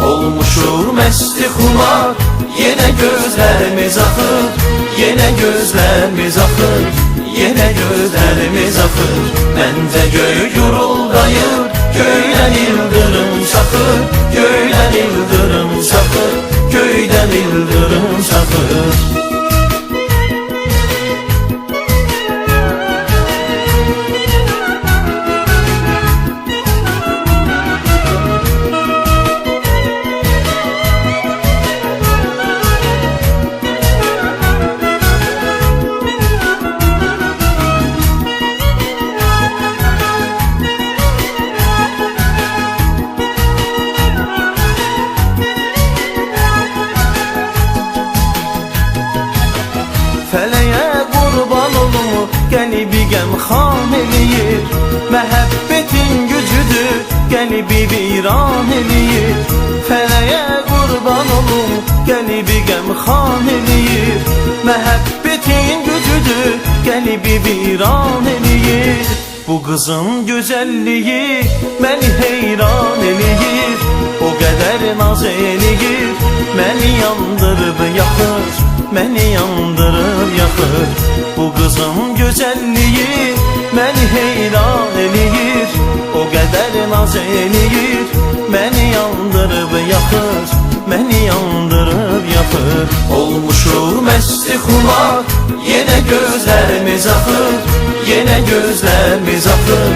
Olmuşuq məsti xumar, yenə gözlərimiz axır, yenə gözlərimiz axır, yenə gözlərimiz axır. Məncə göy guruldayır, göydən ildırım çaxır, göydən ildırım çaxır, göydən ildırım çaxır. Fələyə qurban olumu qəlbi qəmxan eləyir, məhəbbətin gücüdür qəlbi viran eləyir. Fələyə qurban olumu qəlbi qəmxan eləyir, məhəbbətin gücüdür qəlbi viran eləyir. Bu qızın gözəlliyi məni heyran eləyir, o qədər naz eləyir, məni yandırıb yaxır, məni yandırıb yaxır. Bu qızın gözəlliyi məni heyran eləyir, o qədər naz eləyir, məni yandırıb yaxır, məni yandırıb yaxır. Olmuşuq məsti xumar, yenə gözlərimiz axır, yenə gözlərimiz axır,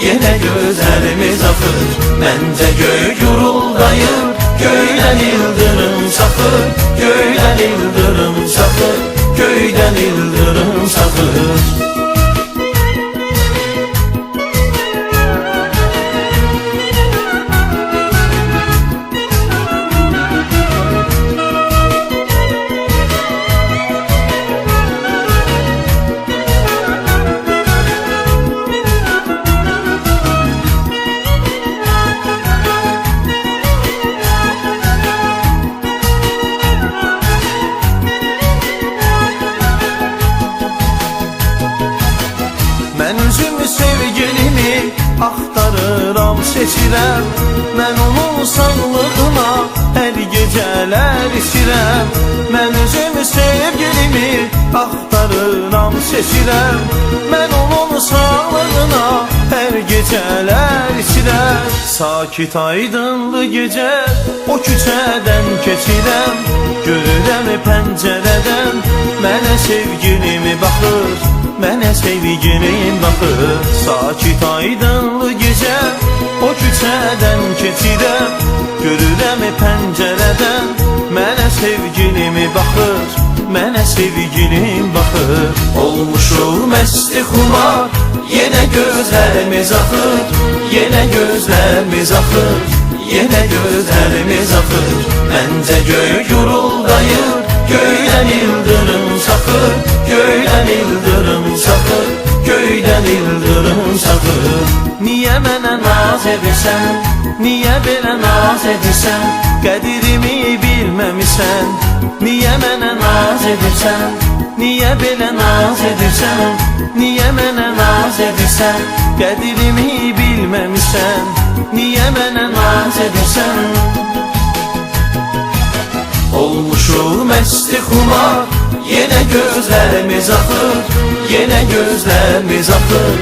yenə gözlərimiz axır. Məncə göy guruldayır, göydən ildırım çaxır, göydən ildırım çaxır, göydən ildırım çaxır. Mən üzümü sevgilimi axtarıram, seçirəm, mən onun sağlığına hər gecələr içirəm. Mən üzümü sevgilimi axtarıram, seçirəm, mən onun sağlığına hər gecələr içirəm. Sakit aydınlı gecə o küçədən keçirəm, görürəm pəncərədən mənə sevgilimi baxır, mənə sevgilim baxır. Sakit aydınlı gecə o küçədən keçirəm, görürəm pəncərədən mənə sevgilimi baxır, mənə sevgilim baxır. Olmuşuq məsti xumar, yenə gözlərimiz axır, yenə gözlərimiz axır, yenə gözlərimiz axır. Məncə göy guruldayır, göydən ildırım çaxır, göydən ildırım çaxır, göydən ildırım çaxır. Niyə mənə naz edirsən, niyə belə naz edirsən, qədirimi bilməmisən. Niyə mənə naz edirsən, niyə belə naz edirsən, niyə mənə naz edirsən, qədirimi bilməmisən. Niyə mənə naz edirsən. Olmuşuq məsti xumar, yenə gözlərimiz axır, yenə gözlərimiz axır,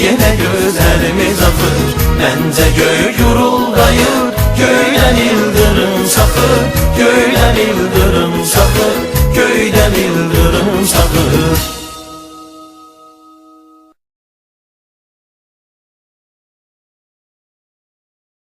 yenə gözlərimiz axır. Məncə göy guruldayır,